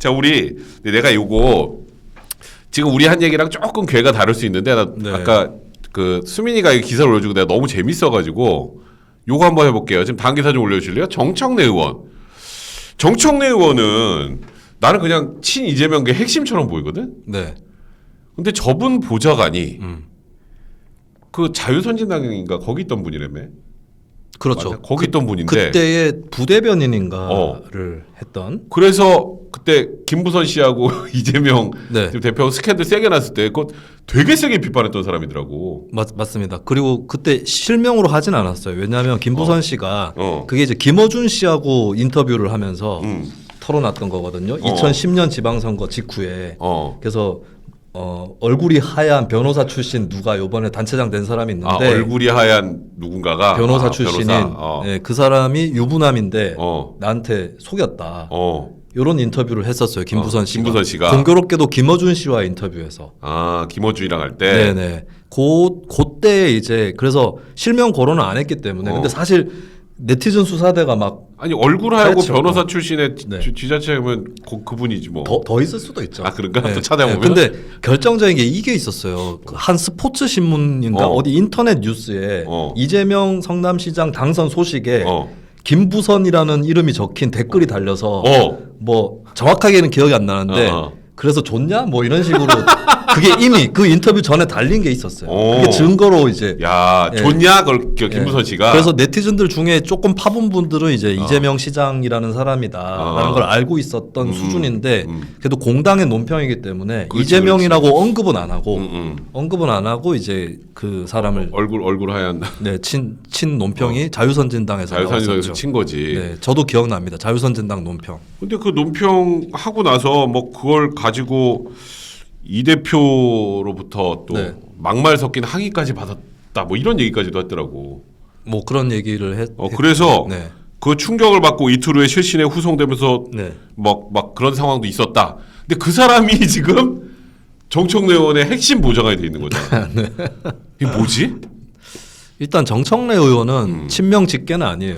자, 내가 요거 지금 우리 한 얘기랑 조금 궤가 다를 수 있는데 나 네. 아까 그 수민이가 이 기사를 올려주고 내가 너무 재밌어가지고 요거 한번 해볼게요. 지금 다음 기사 좀 올려주실래요? 정청래 의원. 정청래 의원은 나는 그냥 친 이재명계 핵심처럼 보이거든. 네. 근데 저분 보좌관이 그 자유선진당인가 거기 있던 분이라며. 그렇죠. 맞아? 거기 있던 분인데 그때의 부대변인인가를 했던. 그래서 그때 김부선 씨하고 이재명 네. 지금 대표 스캔들 세게 났을 때 그거 되게 세게 비판했던 사람이더라고. 맞습니다. 그리고 그때 실명으로 하진 않았어요. 왜냐하면 김부선 씨가 어. 그게 이제 김어준 씨하고 인터뷰를 하면서 털어놨던 거거든요. 2010년 지방선거 직후에. 그래서 얼굴이 하얀 변호사 출신 누가 요번에 단체장 된 사람이 있는데 얼굴이 하얀 누군가가 변호사 출신인 네, 그 사람이 유부남인데 나한테 속였다. 이런 인터뷰를 했었어요. 김부선 씨가. 김부선 씨가. 공교롭게도 김어준 씨와 인터뷰에서. 김어준이랑 할 때. 네네. 그때 이제 그래서 실명 거론을 안 했기 때문에. 근데 사실 네티즌 수사대가 막 아니 얼굴 하얗고 하얗죠. 변호사 출신의 네. 지자체면 그분이지 뭐. 더 있을 수도 있죠. 그런가? 네. 또 찾아보면. 근데 결정적인 게 이게 있었어요. 한 스포츠 신문인가 어디 인터넷 뉴스에 이재명 성남시장 당선 소식에 김부선이라는 이름이 적힌 댓글이 달려서 뭐 정확하게는 기억이 안 나는데 그래서 좋냐? 뭐 이런 식으로 그게 이미 그 인터뷰 전에 달린 게 있었어요. 그게 증거로 이제 좋냐? 그걸 김부선 씨가. 그래서 네티즌들 중에 조금 파본 분들은 이제 이재명 시장이라는 사람이다라는 걸 알고 있었던 수준인데 그래도 공당의 논평이기 때문에 이재명이라고 언급은 안 하고 이제 그 사람을 얼굴 하얀 친 논평이 자유선진당에서 자유선진당에서 친 거지. 네, 저도 기억납니다. 자유선진당 논평. 근데 그 논평 하고 나서 뭐 그걸 가지고 이 대표로부터 또 막말 섞인 항의까지 받았다. 뭐 이런 얘기까지도 했더라고. 뭐 그런 얘기를 그래서 그 충격을 받고 이틀 후에 실신에 후송되면서 막 그런 상황도 있었다. 근데 그 사람이 지금 정청래 의원의 핵심 보좌관이 돼 있는 거잖아. 이게 뭐지? 일단 정청래 의원은 친명 직계는 아니에요.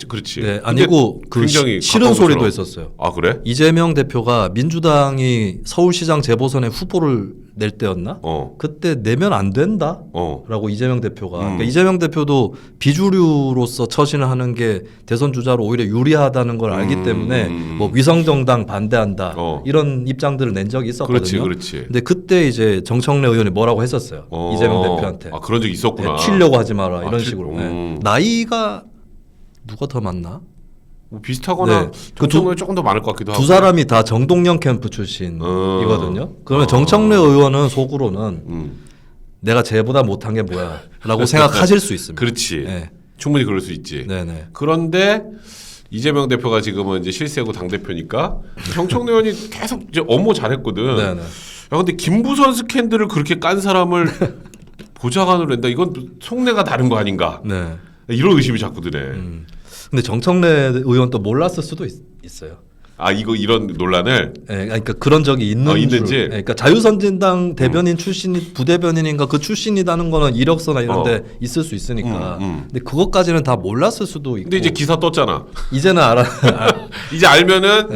그렇지. 네, 아니고 그 싫은 소리도 했었어요. 그래? 이재명 대표가 민주당이 서울시장 재보선에 후보를 낼 때였나? 그때 내면 안 된다라고 이재명 대표가. 그러니까 이재명 대표도 비주류로서 처신을 하는 게 대선 주자로 오히려 유리하다는 걸 알기 때문에 뭐 위성정당 반대한다 이런 입장들을 낸 적이 있었거든요. 그렇지. 근데 그때 이제 정청래 의원이 뭐라고 했었어요. 이재명 대표한테. 그런 적이 있었구나. 튀려고 하지 마라 이런 식으로. 나이가 누가 더 많나? 뭐 비슷하거나 정청래 조금 더 많을 것 같기도 하고. 두 사람이 다 정동영 캠프 출신이거든요. 그러면 정청래 의원은 속으로는 내가 쟤보다 못한 게 뭐야 라고 생각하실 수 있습니다. 그렇지. 충분히 그럴 수 있지. 네네. 그런데 이재명 대표가 지금은 이제 실세고 당대표니까 정청래 의원이 계속 이제 업무 잘했거든. 네네. 근데 김부선 스캔들을 그렇게 깐 사람을 보좌관으로 낸다. 이건 속내가 다른 거 아닌가. 이런 의심이 자꾸 드네. 근데 정청래 의원 또 몰랐을 수도 있어요. 이런 논란을. 그러니까 그런 적이 있는지. 그러니까 자유선진당 대변인 출신이 부대변인인가 그 출신이라는 거는 이력서나 이런데 있을 수 있으니까. 근데 그것까지는 다 몰랐을 수도 있고. 근데 이제 기사 떴잖아. 이제는 이제 알면은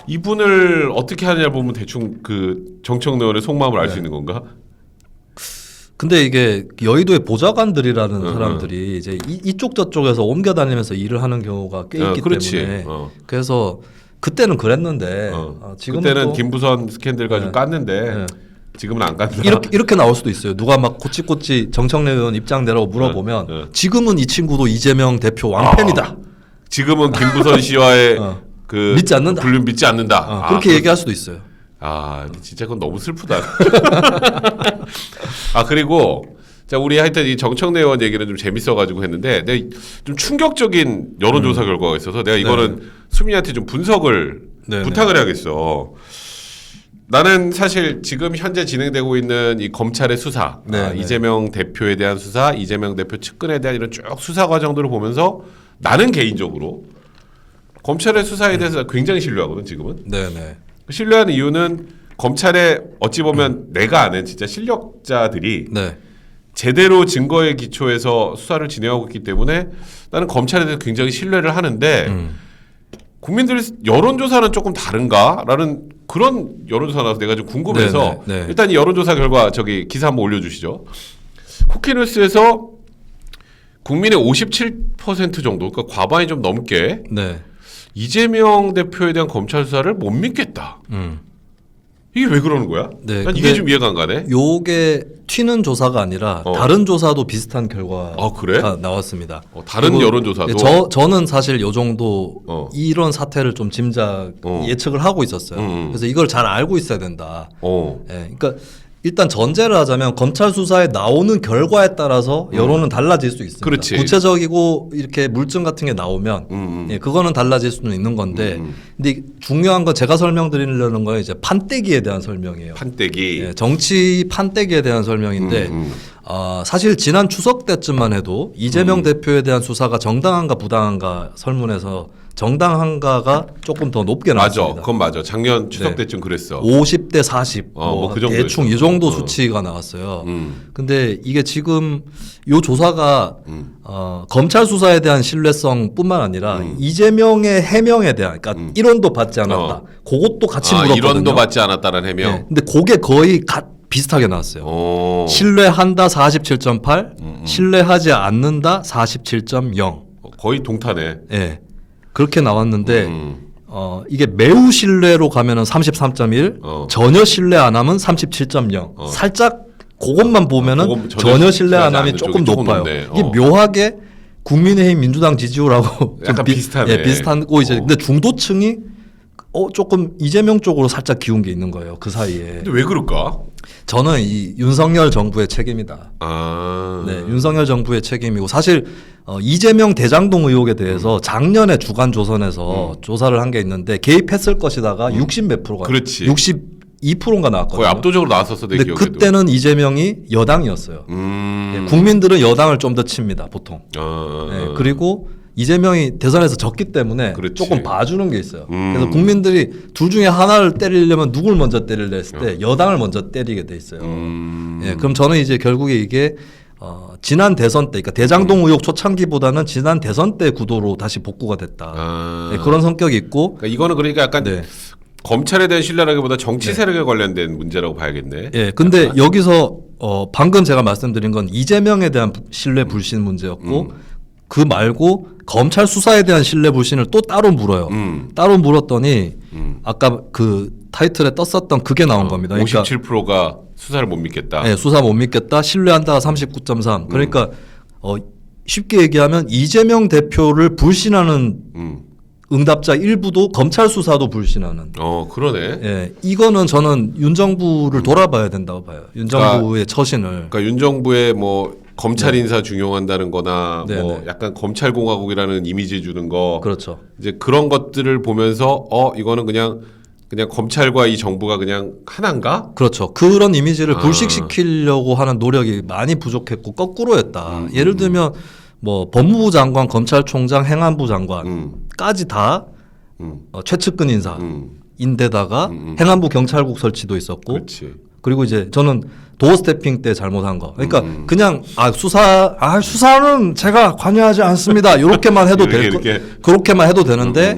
이분을 어떻게 하느냐 보면 대충 그 정청래 의원의 속마음을 알 수 있는 건가? 근데 이게 여의도의 보좌관들이라는 사람들이 이제 이쪽 저쪽에서 옮겨 다니면서 일을 하는 경우가 꽤 있기 때문에 그래서 그때는 그랬는데 지금은 그때는 김부선 스캔들 가지고 깠는데 지금은 안 깐다. 이렇게 나올 수도 있어요. 누가 막 꼬치꼬치 정청래 의원 입장 내라고 물어보면 지금은 이 친구도 이재명 대표 왕팬이다. 지금은 김부선 씨와의 그 믿지 않는다. 불륜 믿지 않는다. 그렇게 얘기할 수도 있어요. 진짜 그건 너무 슬프다. 그리고 자 우리 하여튼 이 정청래 의원 얘기는 좀 재밌어가지고 했는데 내가 좀 충격적인 여론조사 결과가 있어서 내가 이거는 수민이한테 좀 분석을 부탁을 해야겠어. 나는 사실 지금 현재 진행되고 있는 이 검찰의 수사, 이재명 대표에 대한 수사, 이재명 대표 측근에 대한 이런 쭉 수사 과정들을 보면서 나는 개인적으로 검찰의 수사에 대해서 굉장히 신뢰하거든 지금은. 신뢰하는 이유는 검찰에 어찌 보면 내가 아는 진짜 실력자들이 제대로 증거에 기초해서 수사를 진행하고 있기 때문에 나는 검찰에 대해서 굉장히 신뢰를 하는데 국민들 여론조사는 조금 다른가라는 그런 여론조사라서 내가 좀 궁금해서 네네. 일단 이 여론조사 결과 저기 기사 한번 올려주시죠. 쿠키뉴스에서 국민의 57% 정도, 그러니까 과반이 좀 넘게 네. 이재명 대표에 대한 검찰 수사를 못 믿겠다. 이게 왜 그러는 거야? 네, 난 이게 좀 이해가 안 가네. 요게 튀는 조사가 아니라 다른 조사도 비슷한 결과가 그래? 나왔습니다. 다른 여론조사도? 저는 사실 요 정도 이런 사태를 좀 예측을 하고 있었어요. 그래서 이걸 잘 알고 있어야 된다. 예, 그러니까 일단 전제를 하자면 검찰 수사에 나오는 결과에 따라서 여론은 달라질 수 있습니다. 그렇지. 구체적이고 이렇게 물증 같은 게 나오면 예, 그거는 달라질 수는 있는 건데 근데 중요한 건 제가 설명드리려는 건 이제 판때기에 대한 설명이에요. 판때기. 예, 정치 판때기에 대한 설명인데 사실 지난 추석 때쯤만 해도 이재명 대표에 대한 수사가 정당한가 부당한가 설문에서 정당한가가 조금 더 높게 나왔습니다. 맞아, 그건 맞아. 작년 추석 때쯤 그랬어. 50대 40, 그 정도 대충 이 정도 수치가 나왔어요. 근데 이게 지금 요 조사가 검찰 수사에 대한 신뢰성뿐만 아니라 이재명의 해명에 대한, 그러니까 일원도 받지 않았다. 그것도 같이 물었거든요. 일원도 받지 않았다는 해명. 네, 근데 그게 거의 비슷하게 나왔어요. 신뢰한다 47.8, 신뢰하지 않는다 47.0. 거의 동타네. 네. 그렇게 나왔는데 이게 매우 신뢰로 가면은 33.1, 전혀 신뢰 안 하면 37.0. 살짝 그것만 보면은 전혀 신뢰 안 하면 조금 높아요. 이게 묘하게 국민의힘 민주당 지지율하고 약간 비슷하네. 예, 비슷하고 이제 근데 중도층이 조금 이재명 쪽으로 살짝 기운 게 있는 거예요. 그 사이에. 근데 왜 그럴까? 저는 이 윤석열 정부의 책임이다. 네, 윤석열 정부의 책임이고 사실 이재명 대장동 의혹에 대해서 작년에 주간조선에서 조사를 한 게 있는데 개입했을 것이다가 60 몇 프로가, 그렇지. 62%가 나왔거든요. 거의 압도적으로 나왔었어 내 근데 기억에도. 그때는 이재명이 여당이었어요. 네, 국민들은 여당을 좀 더 칩니다 보통. 네, 그리고 이재명이 대선에서 졌기 때문에 그렇지. 조금 봐주는 게 있어요. 그래서 국민들이 둘 중에 하나를 때리려면 누굴 먼저 때리려 했을 때 여당을 먼저 때리게 돼 있어요. 예, 그럼 저는 이제 결국에 이게 지난 대선 때, 그러니까 대장동 의혹 초창기보다는 지난 대선 때 구도로 다시 복구가 됐다. 예, 그런 성격이 있고. 그러니까 이거는 그러니까 약간 네. 검찰에 대한 신뢰라기보다 정치 세력에 관련된 문제라고 봐야겠네. 예, 근데 여기서 방금 제가 말씀드린 건 이재명에 대한 신뢰 불신 문제였고 그 말고 검찰 수사에 대한 신뢰 불신을 또 따로 물어요. 따로 물었더니 아까 그 타이틀에 떴었던 그게 나온 겁니다. 그러니까 57%가 수사를 못 믿겠다. 네, 수사 못 믿겠다. 신뢰한다가 39.3. 그러니까 쉽게 얘기하면 이재명 대표를 불신하는 응답자 일부도 검찰 수사도 불신하는. 그러네. 예, 이거는 저는 윤 정부를 돌아봐야 된다고 봐요. 윤 정부의 처신을. 그러니까 윤 정부의 뭐 검찰 인사 중용한다는 거나 뭐 약간 검찰 공화국이라는 이미지 주는 거. 그렇죠. 이제 그런 것들을 보면서 이거는 그냥 검찰과 이 정부가 그냥 하나인가? 그렇죠. 그런 이미지를 불식시키려고 하는 노력이 많이 부족했고 거꾸로였다. 예를 들면 뭐 법무부 장관, 검찰총장, 행안부 장관까지 다 최측근 인사인데다가 행안부 경찰국 설치도 있었고 그렇지. 그리고 이제 저는 도어 스태핑 때 잘못한 거. 그러니까 그냥 수사는 제가 관여하지 않습니다. 이렇게만 해도 그렇게만 해도 되는데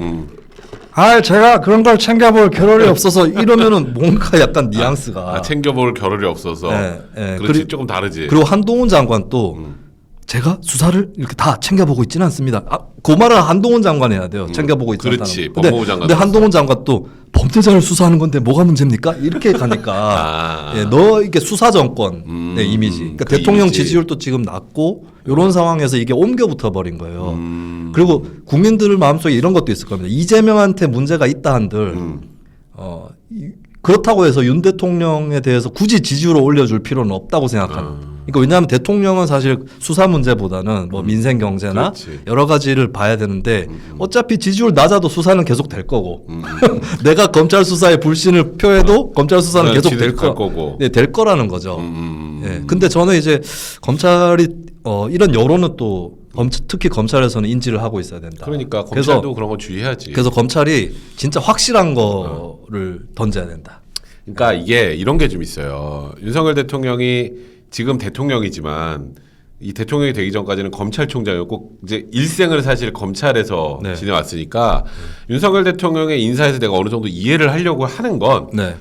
제가 그런 걸 챙겨볼 겨를이 없어서 이러면은 뭔가 약간 뉘앙스가 챙겨볼 겨를이 없어서. 그렇지. 조금 다르지. 그리고 한동훈 장관 또 제가 수사를 이렇게 다 챙겨보고 있지는 않습니다. 그 말을 한동훈 장관 해야 돼요. 챙겨보고 있지 않다는. 그렇지. 법무부 장관. 근데 한동훈 장관 또 범죄자를 수사하는 건데 뭐가 문제입니까? 이렇게 가니까 너 이게 수사 정권의 이미지. 그러니까 대통령 이미지. 지지율도 지금 낮고 이런 상황에서 이게 옮겨 붙어 버린 거예요. 그리고 국민들 마음속에 이런 것도 있을 겁니다. 이재명한테 문제가 있다 한들 그렇다고 해서 윤 대통령에 대해서 굳이 지지율을 올려줄 필요는 없다고 생각합니다. 그러니까 왜냐하면 대통령은 사실 수사 문제보다는 뭐 민생 경제나 여러 가지를 봐야 되는데 어차피 지지율 낮아도 수사는 계속 될 거고 내가 검찰 수사에 불신을 표해도 검찰 수사는 계속 될 거고 네, 될 거라는 거죠. 예. 근데 저는 이제 검찰이 이런 여론은 또 특히 검찰에서는 인지를 하고 있어야 된다. 그러니까 검찰도 그런 거 주의해야지. 그래서 검찰이 진짜 확실한 거를 던져야 된다. 그러니까 이게 이런 게 좀 있어요. 윤석열 대통령이 지금 대통령이지만 이 대통령이 되기 전까지는 검찰총장이었고 이제 일생을 사실 검찰에서 네. 지내왔으니까 윤석열 대통령의 인사에서 내가 어느 정도 이해를 하려고 하는 건 네.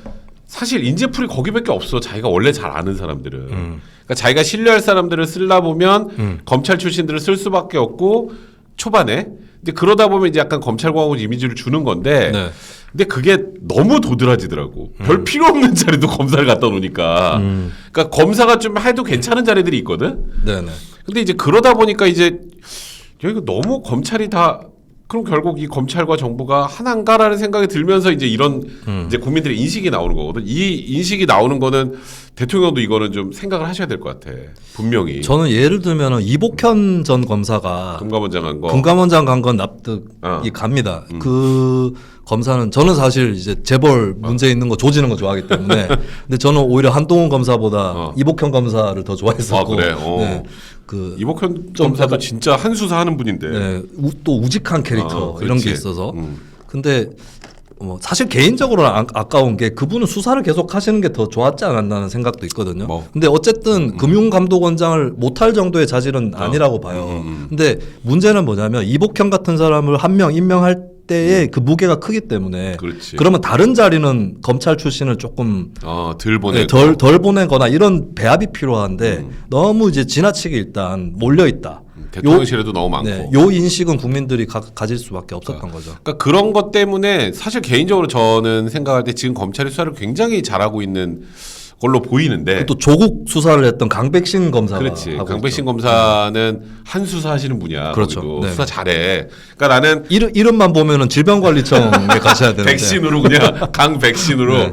사실 인재풀이 거기밖에 없어. 자기가 원래 잘 아는 사람들은. 그러니까 자기가 신뢰할 사람들을 쓰려 보면 검찰 출신들을 쓸 수밖에 없고 초반에. 근데 그러다 보면 이제 약간 검찰공화국 이미지를 주는 건데. 네. 근데 그게 너무 도드라지더라고. 별 필요 없는 자리도 검사를 갖다 놓으니까. 그러니까 검사가 좀 해도 괜찮은 자리들이 있거든. 네네. 근데 이제 그러다 보니까 이제 여기가 너무 검찰이 다 그럼 결국 이 검찰과 정부가 하나인가라는 생각이 들면서 이제 이런 이제 국민들의 인식이 나오는 거거든. 이 인식이 나오는 거는 대통령도 이거는 좀 생각을 하셔야 될 것 같아. 분명히. 저는 예를 들면은 이복현 전 검사가 금감원장 한 거. 금감원장 간 건 납득이 갑니다. 그 검사는 저는 사실 이제 재벌 문제 있는 거 조지는 거 좋아하기 때문에 근데 저는 오히려 한동훈 검사보다 이복현 검사를 더 좋아했었고. 아, 그래? 네. 그 이복현 검사도 진짜 한 수사 하는 분인데. 네. 또 우직한 캐릭터 이런 게 있어서. 근데 사실 개인적으로는 아까운 게 그분은 수사를 계속 하시는 게 더 좋았지 않았나는 생각도 있거든요. 근데 어쨌든 금융감독원장을 못할 정도의 자질은 아니라고 봐요. 근데 문제는 뭐냐면 이복현 같은 사람을 한 명 임명할 때의 그 무게가 크기 때문에 그렇지. 그러면 다른 자리는 검찰 출신을 조금 덜 보내고 네, 덜 보내거나 이런 배합이 필요한데 너무 이제 지나치게 일단 몰려 있다. 대통령실에도 너무 많고. 네, 요 인식은 국민들이 가질 수밖에 없었던 거죠. 그러니까 그런 것 때문에 사실 개인적으로 저는 생각할 때 지금 검찰이 수사를 굉장히 잘하고 있는 걸로 보이는데 또 조국 수사를 했던 강백신 검사가 그렇지. 하고 강백신 있죠. 검사는 한 수사 하시는 분이야. 그렇죠. 거기도. 네. 수사 잘해. 그러니까 나는 이름만 보면은 질병관리청에 가셔야 되는데 백신으로 그냥 강백신으로. 네.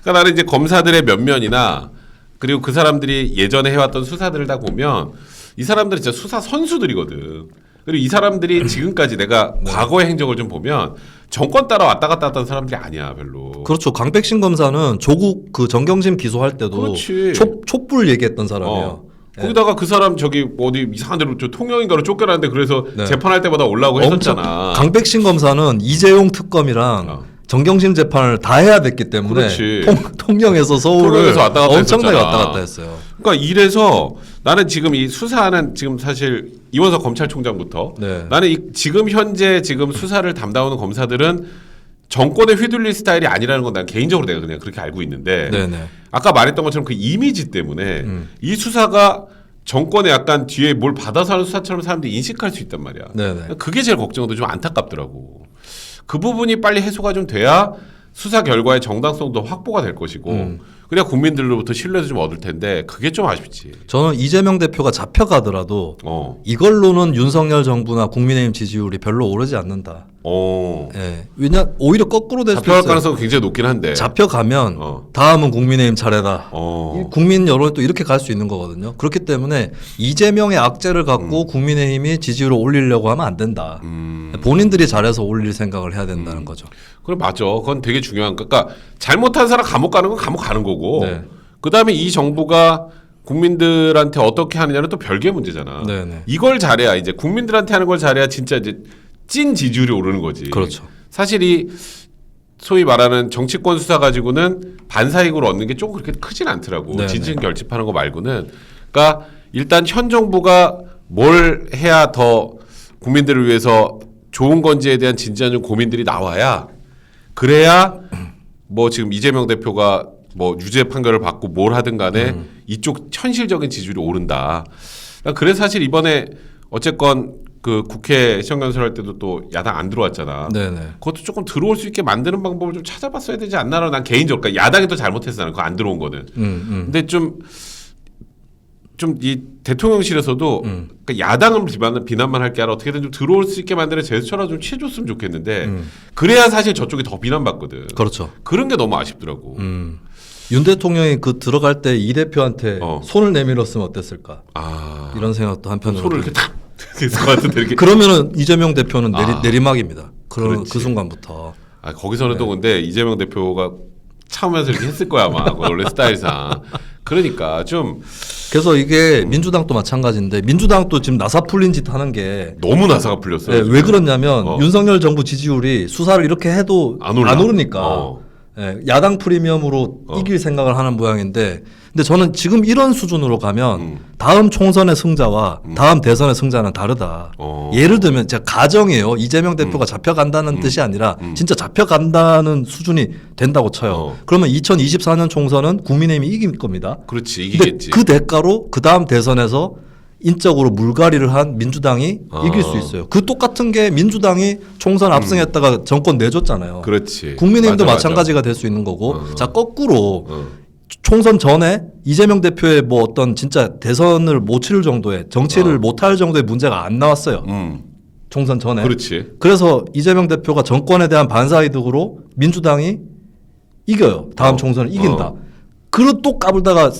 그러니까 나는 이제 검사들의 면면이나 그리고 그 사람들이 예전에 해왔던 수사들을 다 보면 이 사람들이 진짜 수사 선수들이거든. 그리고 이 사람들이 지금까지 내가 과거의 행적을 좀 보면 정권 따라 왔다 갔다 했던 사람들이 아니야 별로. 그렇죠. 강백신 검사는 조국 그 정경심 기소할 때도 그렇지. 촛불 얘기했던 사람이에요. 네. 거기다가 그 사람 저기 어디 이상한 데로 저 통영인가로 쫓겨났는데 그래서 네. 재판할 때마다 올라오고 했었잖아. 강백신 검사는 이재용 특검이랑 정경심 재판을 다 해야 됐기 때문에 통영에서 서울을 통영에서 왔다 갔다 엄청나게 했었잖아. 왔다 갔다 했어요. 그러니까 이래서 나는 지금 이 수사하는 지금 사실 이원석 검찰총장부터 네. 나는 지금 현재 지금 수사를 담당하는 검사들은 정권에 휘둘릴 스타일이 아니라는 건 난 개인적으로 내가 그냥 그렇게 알고 있는데 네네. 아까 말했던 것처럼 그 이미지 때문에 이 수사가 정권에 약간 뒤에 뭘 받아서 하는 수사처럼 사람들이 인식할 수 있단 말이야. 네네. 그게 제일 걱정도 좀 안타깝더라고. 그 부분이 빨리 해소가 좀 돼야 수사 결과의 정당성도 확보가 될 것이고 그래야 국민들로부터 신뢰도 좀 얻을 텐데 그게 좀 아쉽지. 저는 이재명 대표가 잡혀가더라도 이걸로는 윤석열 정부나 국민의힘 지지율이 별로 오르지 않는다. 예. 왜냐 오히려 거꾸로 될 수 있어요. 잡혀갈 가능성은 굉장히 높긴 한데. 잡혀가면 다음은 국민의힘 차례다. 국민 여론이 또 이렇게 갈 수 있는 거거든요. 그렇기 때문에 이재명의 악재를 갖고 국민의힘이 지지율을 올리려고 하면 안 된다. 본인들이 잘해서 올릴 생각을 해야 된다는 거죠. 그래 맞아. 그건 되게 중요한 거. 그러니까 잘못한 사람 감옥 가는 건 감옥 가는 거고. 네. 그다음에 이 정부가 국민들한테 어떻게 하느냐는 또 별개의 문제잖아. 네네. 이걸 잘해야 이제 국민들한테 하는 걸 잘해야 진짜 이제 찐 지지율이 오르는 거지. 그렇죠. 사실 이 소위 말하는 정치권 수사 가지고는 반사이익을 얻는 게 조금 그렇게 크진 않더라고. 네네. 진진 결집하는 거 말고는. 그러니까 일단 현 정부가 뭘 해야 더 국민들을 위해서 좋은 건지에 대한 진지한 좀 고민들이 나와야 그래야 뭐 지금 이재명 대표가 뭐 유죄 판결을 받고 뭘 하든 간에 이쪽 현실적인 지지율이 오른다. 그래서 사실 이번에 어쨌건 그 국회 시정연설 할 때도 또 야당 안 들어왔잖아. 네네. 그것도 조금 들어올 수 있게 만드는 방법을 좀 찾아봤어야 되지 않나라는 난 개인적으로 그러니까 야당이 또 잘못했어 나는 그거 안 들어온 거는. 근데 좀 이 대통령실에서도 그러니까 야당은 비난만 할 게 아니라 어떻게든 좀 들어올 수 있게 만드는 제스처라 좀 취해줬으면 좋겠는데 그래야 사실 저쪽이 더 비난받거든. 그렇죠. 그런 게 너무 아쉽더라고. 윤 대통령이 그 들어갈 때 이 대표한테 손을 내밀었으면 어땠을까? 이런 생각도 한편으로 손을 이렇게 탁 했을 것 같은데 이렇게. 그러면은 이재명 대표는 내리막입니다. 그 순간부터. 거기서는 또 근데 이재명 대표가 참으면서 이렇게 했을 거야 아마 원래 스타일상. 그러니까 좀 그래서 이게 민주당도 마찬가지인데 민주당도 지금 나사 풀린 짓 하는 게 너무 나사가 풀렸어요. 네, 왜 그러냐면 윤석열 정부 지지율이 수사를 이렇게 해도 안 오르니까 예, 야당 프리미엄으로 이길 생각을 하는 모양인데, 근데 저는 지금 이런 수준으로 가면 다음 총선의 승자와 다음 대선의 승자는 다르다. 예를 들면 제가 가정이에요. 이재명 대표가 잡혀간다는 뜻이 아니라 진짜 잡혀간다는 수준이 된다고 쳐요. 그러면 2024년 총선은 국민의힘이 이길 겁니다. 그렇지, 이기겠지. 근데 그 대가로 그 다음 대선에서 인적으로 물갈이를 한 민주당이 이길 수 있어요. 그 똑같은 게 민주당이 총선 압승했다가 정권 내줬잖아요. 그렇지. 국민의힘도 마찬가지가 될 수 있는 거고. 자, 거꾸로 총선 전에 이재명 대표의 뭐 어떤 진짜 대선을 못 치를 정도의 정치를 못 할 정도의 문제가 안 나왔어요. 총선 전에. 그렇지. 그래서 이재명 대표가 정권에 대한 반사이득으로 민주당이 이겨요. 다음 총선을 이긴다. 그리고 또 까불다가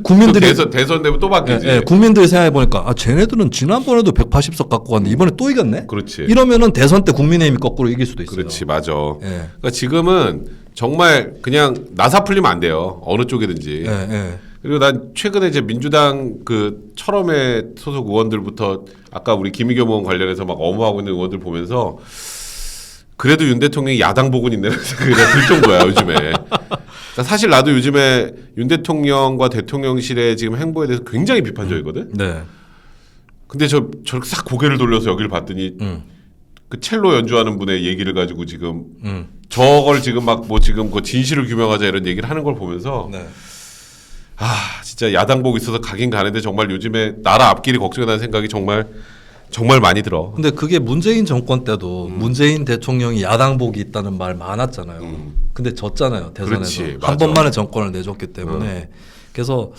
국민들이 대선 되면 또 바뀌지. 예, 국민들이 생각해 보니까 쟤네들은 지난번에도 180석 갖고 갔는데 이번에 또 이겼네. 그렇지. 이러면은 대선 때 국민의힘이 거꾸로 이길 수도 있어요. 그렇지, 맞아. 예. 그러니까 지금은 정말 그냥 나사 풀리면 안 돼요. 어느 쪽이든지. 예. 그리고 난 최근에 이제 민주당 그 철험회 소속 의원들부터 아까 우리 김의겸 의원 관련해서 막 엄호하고 있는 의원들 보면서 그래도 윤 대통령이 야당 복은 있네 생각이 들 정도야 요즘에. 그러니까 사실 나도 요즘에 윤 대통령과 대통령실의 지금 행보에 대해서 굉장히 비판적이거든. 네. 근데 저렇게 싹 고개를 돌려서 여기를 봤더니 그 첼로 연주하는 분의 얘기를 가지고 지금 저걸 지금 막 뭐 지금 그 진실을 규명하자 이런 얘기를 하는 걸 보면서 네. 진짜 야당복 있어서 가긴 가는데 정말 요즘에 나라 앞길이 걱정이라는 생각이 정말 많이 들어. 근데 그게 문재인 정권 때도 문재인 대통령이 야당복이 있다는 말 많았잖아요. 근데 졌잖아요. 대선에서. 그렇지, 한 번만에 정권을 내줬기 때문에. 그래서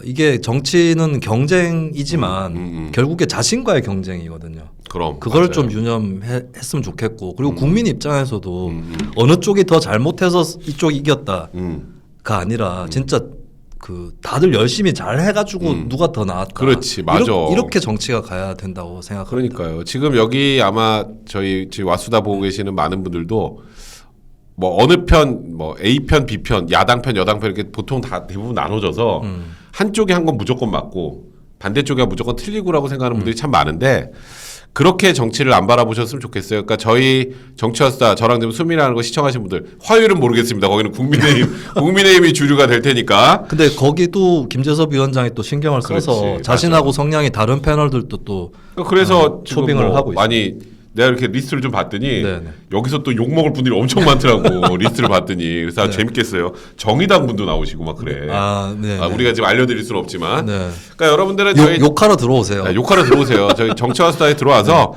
이게 정치는 경쟁이지만 결국에 자신과의 경쟁이거든요. 그럼 그걸 맞아요. 좀 유념했으면 좋겠고, 그리고 국민 입장에서도 어느 쪽이 더 잘못해서 이쪽이 이겼다가 아니라 진짜 그 다들 열심히 잘 해가지고 누가 더 나았다. 그렇지, 맞아. 이렇게 정치가 가야 된다고 생각합니다. 그러니까요. 지금 여기 아마 저희 지금 와수다 보고 계시는 많은 분들도 뭐 어느 편, 뭐 A 편, B 편, 야당 편, 여당 편 이렇게 보통 다 대부분 나눠져서 한쪽에 한 건 무조건 맞고 반대쪽에 무조건 틀리고라고 생각하는 분들이 참 많은데 그렇게 정치를 안 바라보셨으면 좋겠어요. 그러니까 저희 정치와수다 저랑 지금 수미라는 거 시청하신 분들 화요일은 모르겠습니다. 거기는 국민의힘이 주류가 될 테니까. 근데 거기도 김재섭 위원장이 또 신경을 써서 그렇지, 자신하고 맞아. 성향이 다른 패널들도 또 그래서 지금 초빙을 뭐 하고 있어요. 많이 내가 이렇게 리스트를 좀 봤더니 네네. 여기서 또 욕먹을 분들이 엄청 많더라고. 리스트를 봤더니. 그래서 아주 네. 재밌겠어요. 정의당 분도 나오시고 막 그래. 네. 우리가 지금 알려드릴 수는 없지만. 네. 그러니까 여러분들은 저희 욕하러 들어오세요. 욕하러 들어오세요. 저희 정치와수다에 들어와서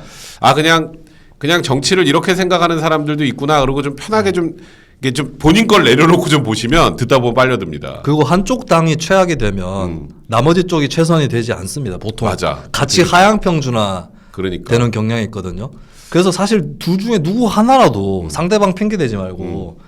그냥 정치를 이렇게 생각하는 사람들도 있구나. 그리고 좀 편하게 좀 이게 좀 본인 걸 내려놓고 좀 보시면 듣다 보면 빨려듭니다. 그리고 한쪽 당이 최악이 되면 나머지 쪽이 최선이 되지 않습니다. 보통 맞아. 같이 하향평준화 그러니까. 되는 경향이 있거든요. 그래서 사실 둘 중에 누구 하나라도 상대방 핑계대지 말고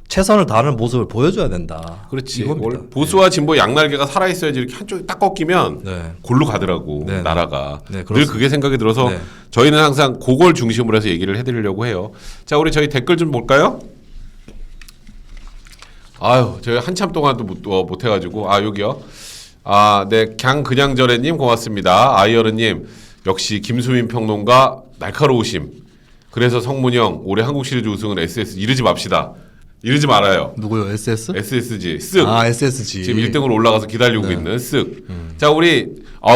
최선을 다하는 모습을 보여줘야 된다. 그렇지. 이겁니다. 보수와 진보 양날개가 살아있어야지 이렇게 한쪽이 딱 꺾이면 네. 골로 가더라고. 네, 나라가. 네, 늘 그렇습니다. 그게 생각이 들어서 네. 저희는 항상 그걸 중심으로 해서 얘기를 해드리려고 해요. 자, 우리 저희 댓글 좀 볼까요? 저희 한참 동안도 못 해가지고. 여기요. 네. 그냥저래님 고맙습니다. 아이어른님 역시 김수민 평론가 날카로우심. 그래서 성문형 올해 한국 시리즈 우승은 SS 이러지 맙시다. 이러지 말아요. 누구요? SS? SSG 쓱. SSG. 지금 1등으로 올라가서 기다리고 있는 쓱. 자, 우리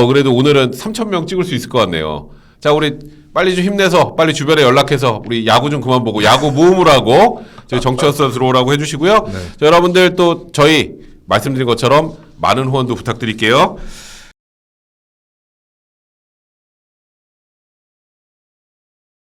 그래도 오늘은 3,000명 찍을 수 있을 것 같네요. 자, 우리 빨리 좀 힘내서 빨리 주변에 연락해서 우리 야구 좀 그만 보고 야구 모음을 하고 저희 정치와수다 들어오라고 해주시고요. 자, 여러분들 또 저희 말씀드린 것처럼 많은 후원도 부탁드릴게요.